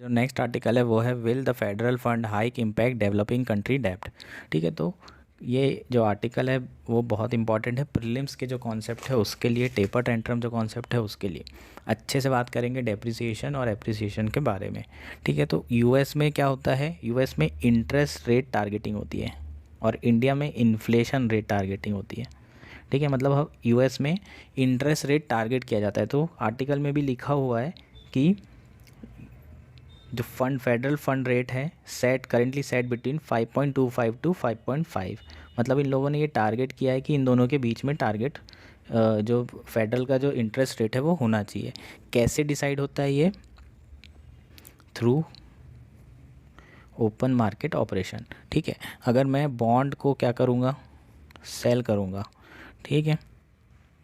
जो next article है वो है will the federal fund hike impact developing country डेब्ट। ठीक है, तो ये जो आर्टिकल है वो बहुत इंपॉर्टेंट है प्रीलिम्स के जो कॉन्सेप्ट है उसके लिए, टेपर टेंट्रम जो कॉन्सेप्ट है उसके लिए। अच्छे से बात करेंगे डेप्रिसिएशन और एप्रिसिएशन के बारे में। ठीक है, तो यूएस में क्या होता है, यूएस में इंटरेस्ट रेट टारगेटिंग होती है और इंडिया में इन्फ्लेशन रेट टारगेटिंग होती है। ठीक है, मतलब अब यूएस में इंटरेस्ट रेट टारगेट किया जाता है। तो आर्टिकल में भी लिखा हुआ है कि जो फेडरल फंड रेट है करेंटली सेट बिटवीन 5.25 टू 5.5। मतलब इन लोगों ने ये टारगेट किया है कि इन दोनों के बीच में टारगेट जो फेडरल का जो इंटरेस्ट रेट है वो होना चाहिए। कैसे डिसाइड होता है ये? Through open market operation. ठीक है, अगर मैं बॉन्ड को क्या करूँगा, सेल करूँगा। ठीक है,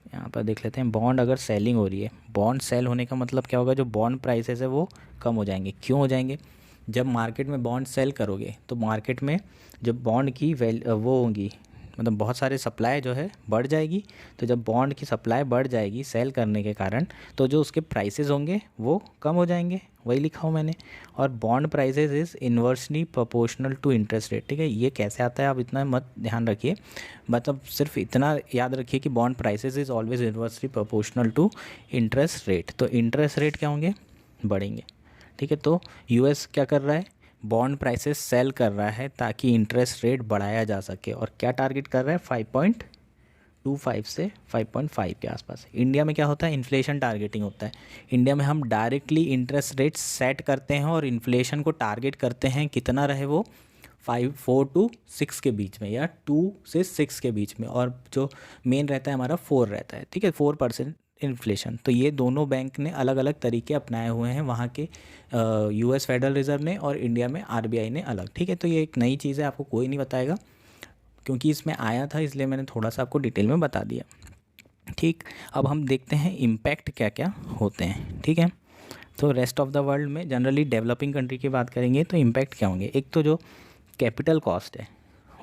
यहाँ पर देख लेते हैं, बॉन्ड अगर सेलिंग हो रही है, बॉन्ड सेल होने का मतलब क्या होगा, जो बॉन्ड प्राइसेस है वो कम हो जाएंगे। क्यों हो जाएंगे? जब मार्केट में बॉन्ड सेल करोगे तो मार्केट में जब बॉन्ड की वो होगी, मतलब बहुत सारे सप्लाई जो है बढ़ जाएगी। तो जब बॉन्ड की सप्लाई बढ़ जाएगी सेल करने के कारण, तो जो उसके प्राइसेस होंगे वो कम हो जाएंगे। वही लिखा हूँ मैंने। और bond prices is inversely proportional to interest rate. ठीक है, ये कैसे आता है आप इतना मत ध्यान रखिए, मतलब सिर्फ इतना याद रखिए कि bond prices is always inversely proportional to interest rate. तो इंटरेस्ट रेट क्या होंगे? बढ़ेंगे। ठीक है, तो यूएस क्या कर रहा है, बॉन्ड प्राइसेस सेल कर रहा है ताकि इंटरेस्ट रेट बढ़ाया जा सके। और क्या टारगेट कर रहा है? 5.25 से 5.5 के आसपास। इंडिया में क्या होता है? इन्फ्लेशन टारगेटिंग होता है। इंडिया में हम डायरेक्टली इंटरेस्ट रेट सेट करते हैं और इन्फ्लेशन को टारगेट करते हैं कितना रहे वो, 4 to 6 के बीच में या 2 से 6 के बीच में। और जो मेन रहता है हमारा 4 रहता है। ठीक है, 4% इन्फ्लेशन। तो ये दोनों बैंक ने अलग अलग तरीके अपनाए हुए हैं, वहाँ के यूएस फेडरल रिजर्व ने और इंडिया में आरबीआई ने अलग। ठीक है, तो ये एक नई चीज़ है, आपको कोई नहीं बताएगा क्योंकि इसमें आया था, इसलिए मैंने थोड़ा सा आपको डिटेल में बता दिया। ठीक, अब हम देखते हैं इम्पैक्ट क्या क्या होते हैं। ठीक है, तो रेस्ट ऑफ द वर्ल्ड में जनरली डेवलपिंग कंट्री की बात करेंगे तो इम्पैक्ट क्या होंगे। एक तो जो कैपिटल कॉस्ट है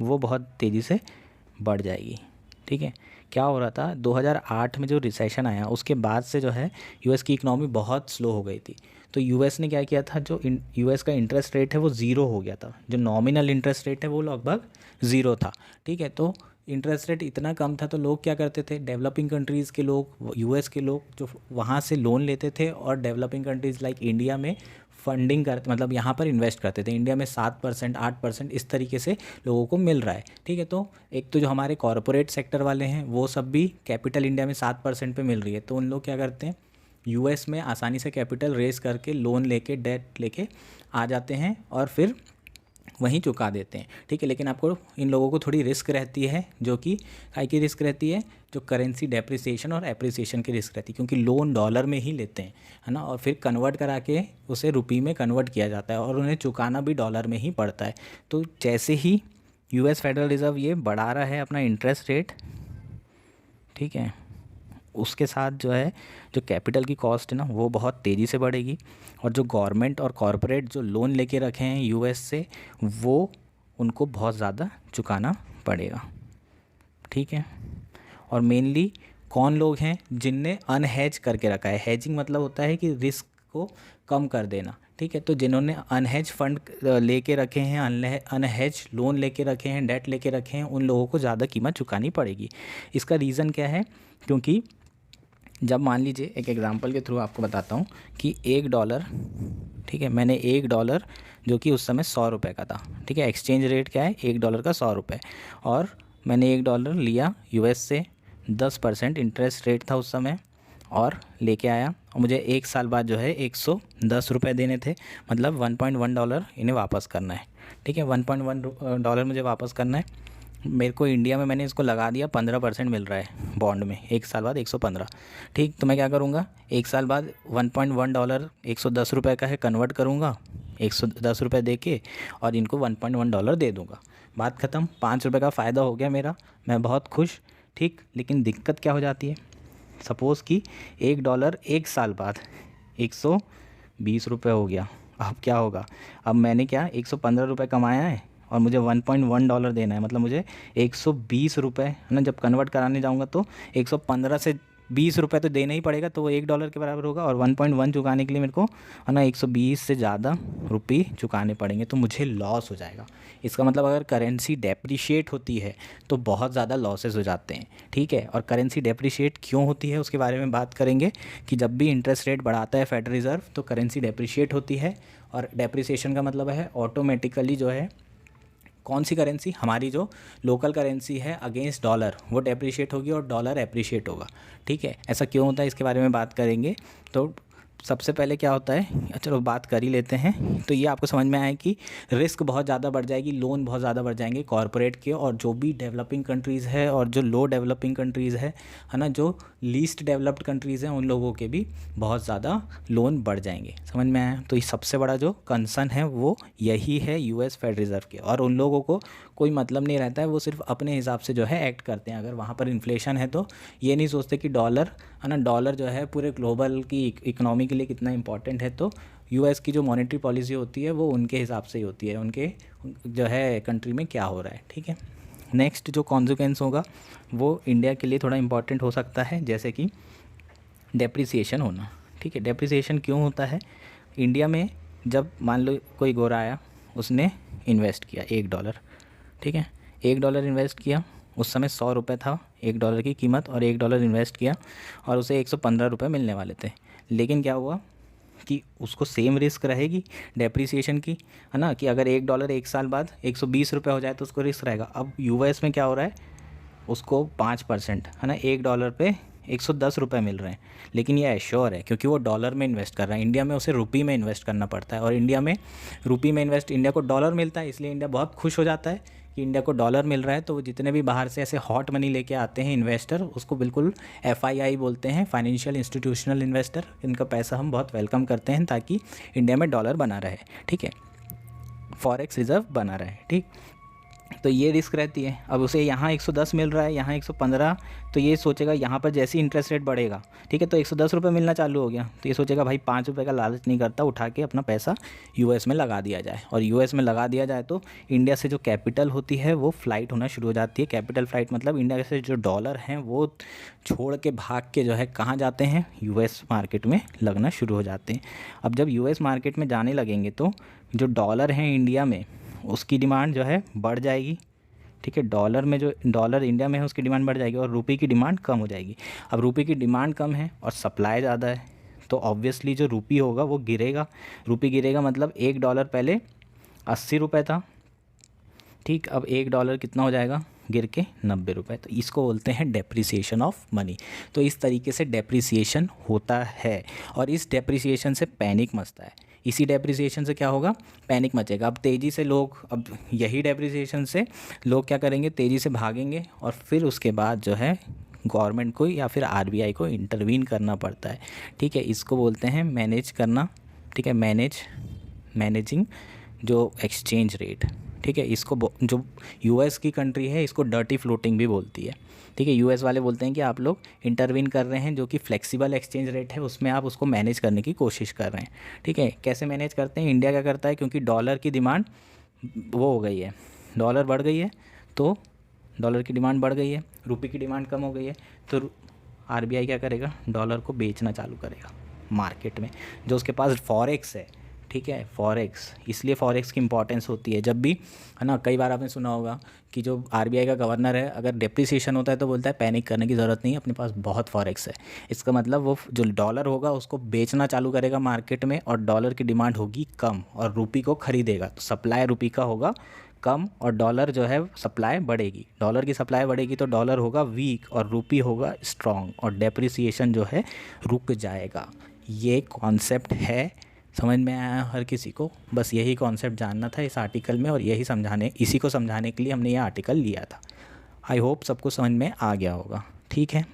वो बहुत तेज़ी से बढ़ जाएगी। ठीक है, क्या हो रहा था 2008 में जो रिसेशन आया उसके बाद से जो है यूएस की इकनॉमी बहुत स्लो हो गई थी। तो यूएस ने क्या किया था, जो यूएस का इंटरेस्ट रेट है वो ज़ीरो हो गया था। जो नॉमिनल इंटरेस्ट रेट है वो लगभग ज़ीरो था। ठीक है, तो इंटरेस्ट रेट इतना कम था तो लोग क्या करते थे, डेवलपिंग कंट्रीज़ के लोग, यूएस के लोग जो वहाँ से लोन लेते थे और डेवलपिंग कंट्रीज़ लाइक इंडिया में फंडिंग करते, मतलब यहाँ पर इन्वेस्ट करते थे। इंडिया में 7% 8% इस तरीके से लोगों को मिल रहा है। ठीक है, तो एक तो जो हमारे कॉरपोरेट सेक्टर वाले हैं वो सब भी कैपिटल इंडिया में 7% पे मिल रही है, तो उन लोग क्या करते हैं, यूएस में आसानी से कैपिटल रेस करके लोन लेके डेट लेके आ जाते हैं और फिर वहीं चुका देते हैं। ठीक है, लेकिन आपको इन लोगों को थोड़ी रिस्क रहती है, जो कि काय की रिस्क रहती है, जो करेंसी डेप्रिसिएशन और एप्रिसिएशन की रिस्क रहती है, क्योंकि लोन डॉलर में ही लेते हैं, है ना, और फिर कन्वर्ट करा के उसे रुपये में कन्वर्ट किया जाता है और उन्हें चुकाना भी डॉलर में ही पड़ता है। तो जैसे ही यूएस फेडरल रिजर्व ये बढ़ा रहा है अपना इंटरेस्ट रेट, ठीक है, उसके साथ जो है जो कैपिटल की कॉस्ट है ना वो बहुत तेज़ी से बढ़ेगी। और जो गवर्नमेंट और कॉरपोरेट जो लोन लेके रखे हैं यूएस से, वो उनको बहुत ज़्यादा चुकाना पड़ेगा। ठीक है, और मेनली कौन लोग हैं जिनने अनहेज करके रखा है। हेजिंग मतलब होता है कि रिस्क को कम कर देना। ठीक है, तो जिन्होंने अनहेज फंड लेके रखे हैं, अनहेज लोन लेके रखे हैं, डेट लेके रखे हैं, उन लोगों को ज़्यादा कीमत चुकानी पड़ेगी। इसका रीज़न क्या है? क्योंकि जब मान लीजिए, एक एग्जांपल के थ्रू आपको बताता हूँ कि $1, ठीक है, मैंने $1 जो कि उस समय 100 रुपये का था। ठीक है, एक्सचेंज रेट क्या है, $1 का 100 रुपये, और मैंने $1 लिया यूएस से, 10% इंटरेस्ट रेट था उस समय, और लेके आया, और मुझे 1 साल बाद जो है $110 देने थे, मतलब $1.1 इन्हें वापस करना है। ठीक है, $1.1 मुझे वापस करना है। मेरे को इंडिया में मैंने इसको लगा दिया, 15% मिल रहा है बॉन्ड में, 1 साल बाद 115। ठीक, तो मैं क्या करूँगा, 1 साल बाद $1.1 $110 का है, कन्वर्ट करूँगा $110 दे के, और इनको $1.1 दे दूँगा। बात ख़त्म, ₹5 का फ़ायदा हो गया मेरा, मैं बहुत खुश। ठीक, लेकिन दिक्कत क्या हो जाती है, सपोज़ कि $1 1 साल बाद $120 हो गया। अब क्या होगा, अब मैंने क्या $115 कमाया है और मुझे $1.1 देना है, मतलब मुझे $120 है ना, जब कन्वर्ट कराने जाऊंगा तो 115 से ₹20 तो देना ही पड़ेगा, तो वो $1 के बराबर होगा, और 1.1 चुकाने के लिए मेरे को है ना 120 से ज़्यादा रुपये चुकाने पड़ेंगे, तो मुझे लॉस हो जाएगा। इसका मतलब अगर करेंसी डेप्रिशिएट होती है तो बहुत ज़्यादा लॉसेस हो जाते हैं, ठीक है। और करेंसी डेप्रिशिएट क्यों होती है उसके बारे में बात करेंगे कि जब भी इंटरेस्ट रेट बढ़ाता है फेडरल रिज़र्व तो करेंसी डेप्रिशिएट होती है, और डेप्रिसिएशन का मतलब है ऑटोमेटिकली जो है कौन सी करेंसी, हमारी जो लोकल करेंसी है अगेंस्ट डॉलर, वो डेप्रिशिएट होगी और डॉलर एप्रिशिएट होगा, ठीक है। ऐसा क्यों होता है इसके बारे में बात करेंगे। तो सबसे पहले क्या होता है, चलो बात कर ही लेते हैं। तो ये आपको समझ में आए कि रिस्क बहुत ज़्यादा बढ़ जाएगी, लोन बहुत ज़्यादा बढ़ जाएंगे कॉरपोरेट के, और जो भी डेवलपिंग कंट्रीज़ है और जो लो डेवलपिंग कंट्रीज़ है ना, जो लीस्ट डेवलप्ड कंट्रीज़ हैं उन लोगों के भी बहुत ज़्यादा लोन बढ़ जाएंगे। समझ में आया। तो ये सबसे बड़ा जो कंसर्न है वो यही है यूएस फेडरल रिज़र्व के, और उन लोगों को कोई मतलब नहीं रहता है, वो सिर्फ अपने हिसाब से जो है एक्ट करते हैं। अगर वहाँ पर इन्फ्लेशन है तो ये नहीं सोचते कि डॉलर है ना, डॉलर जो है पूरे ग्लोबल की इकोनॉमी के लिए कितना इंपॉर्टेंट है, तो यूएस की जो मॉनेटरी पॉलिसी होती है वो उनके हिसाब से ही होती है, उनके जो है कंट्री में क्या हो रहा है, ठीक है। नेक्स्ट जो कॉन्सिक्वेंस होगा वो इंडिया के लिए थोड़ा इंपॉर्टेंट हो सकता है, जैसे कि डेप्रिसिएशन होना, ठीक है। डेप्रिसिएशन क्यों होता है इंडिया में, जब मान लो कोई गोरा आया, उसने इन्वेस्ट किया $1, ठीक है, $1 इन्वेस्ट किया, उस समय ₹100 था $1 की कीमत, और $1 इन्वेस्ट किया और उसे ₹115 मिलने वाले थे। लेकिन क्या हुआ कि उसको सेम रिस्क रहेगी डेप्रिसिएशन की, है ना, कि अगर $1 एक साल बाद ₹120 हो जाए तो उसको रिस्क रहेगा। अब यूएस में क्या हो रहा है, उसको 5% है ना $1 पे ₹110 मिल रहे हैं, लेकिन ये एश्योर है क्योंकि वो डॉलर में इन्वेस्ट कर रहा है। इंडिया में उसे रुपये में इन्वेस्ट करना पड़ता है, और इंडिया में रुपये में इन्वेस्ट, इंडिया को डॉलर मिलता है, इसलिए इंडिया बहुत खुश हो जाता है कि इंडिया को डॉलर मिल रहा है। तो जितने भी बाहर से ऐसे हॉट मनी लेके आते हैं इन्वेस्टर, उसको बिल्कुल FII बोलते हैं, फाइनेंशियल इंस्टीट्यूशनल इन्वेस्टर। इनका पैसा हम बहुत वेलकम करते हैं ताकि इंडिया में डॉलर बना रहे, ठीक है, फॉरेक्स रिजर्व बना रहे, ठीक। तो ये रिस्क रहती है। अब उसे यहाँ 110 मिल रहा है, यहाँ 115, तो ये सोचेगा यहाँ पर जैसे इंटरेस्ट रेट बढ़ेगा, ठीक है, तो ₹110 मिलना चालू हो गया, तो ये सोचेगा भाई ₹5 का लालच नहीं करता, उठा के अपना पैसा यूएस में लगा दिया जाए। और यूएस में लगा दिया जाए तो इंडिया से जो कैपिटल होती है वो फ्लाइट होना शुरू हो जाती है। कैपिटल फ्लाइट मतलब इंडिया से जो डॉलर हैं वो छोड़ के भाग के जो है कहाँ जाते हैं, यूएस मार्केट में लगना शुरू हो जाते हैं। अब जब यूएस मार्केट में जाने लगेंगे तो जो डॉलर हैं इंडिया में उसकी डिमांड जो है बढ़ जाएगी, ठीक है। डॉलर में जो डॉलर इंडिया में है उसकी डिमांड बढ़ जाएगी और रुपये की डिमांड कम हो जाएगी। अब रुपये की डिमांड कम है और सप्लाई ज़्यादा है, तो ऑब्वियसली जो रुपये होगा वो गिरेगा। रुपये गिरेगा मतलब $1 पहले ₹80 था, ठीक। अब $1 कितना हो जाएगा, गिर के ₹90। तो इसको बोलते हैं डेप्रिसिएशन ऑफ मनी। तो इस तरीके से डेप्रिसिएशन होता है, और इस डेप्रिसिएशन से पैनिक मचता है। इसी डेप्रिसिएशन से क्या होगा, पैनिक मचेगा। अब तेज़ी से लोग, अब यही डेप्रिसिएशन से लोग क्या करेंगे, तेज़ी से भागेंगे, और फिर उसके बाद जो है गवर्नमेंट को या फिर RBI को इंटरवीन करना पड़ता है, ठीक है। इसको बोलते हैं मैनेज करना, ठीक है, मैनेजिंग जो एक्सचेंज रेट, ठीक है। इसको जो यूएस की कंट्री है इसको डर्टी फ्लोटिंग भी बोलती है, ठीक है। यूएस वाले बोलते हैं कि आप लोग इंटरवीन कर रहे हैं, जो कि फ्लेक्सिबल एक्सचेंज रेट है उसमें आप उसको मैनेज करने की कोशिश कर रहे हैं, ठीक है। कैसे मैनेज करते हैं, इंडिया क्या करता है, क्योंकि डॉलर की डिमांड वो हो गई है, डॉलर बढ़ गई है, तो डॉलर की डिमांड बढ़ गई है, रुपये की डिमांड कम हो गई है, तो RBI क्या करेगा, डॉलर को बेचना चालू करेगा मार्केट में, जो उसके पास फॉरेक्स है, ठीक है, फॉरेक्स। इसलिए फॉरेक्स की इंपॉर्टेंस होती है। जब भी है ना, कई बार आपने सुना होगा कि जो RBI का गवर्नर है अगर डेप्रिसिएशन होता है तो बोलता है पैनिक करने की ज़रूरत नहीं है, अपने पास बहुत फॉरेक्स है। इसका मतलब वो जो डॉलर होगा उसको बेचना चालू करेगा मार्केट में, और डॉलर की डिमांड होगी कम और रुपये को खरीदेगा, तो सप्लाई रुपये का होगा कम और डॉलर जो है सप्लाई बढ़ेगी। डॉलर की सप्लाई बढ़ेगी तो डॉलर होगा वीक और रुपये होगा स्ट्रॉन्ग, और डेप्रिसिएशन जो है रुक जाएगा। ये कॉन्सेप्ट है, समझ में आया हर किसी को? बस यही कॉन्सेप्ट जानना था इस आर्टिकल में, और इसी को समझाने के लिए हमने ये आर्टिकल लिया था। आई होप सबको समझ में आ गया होगा, ठीक है।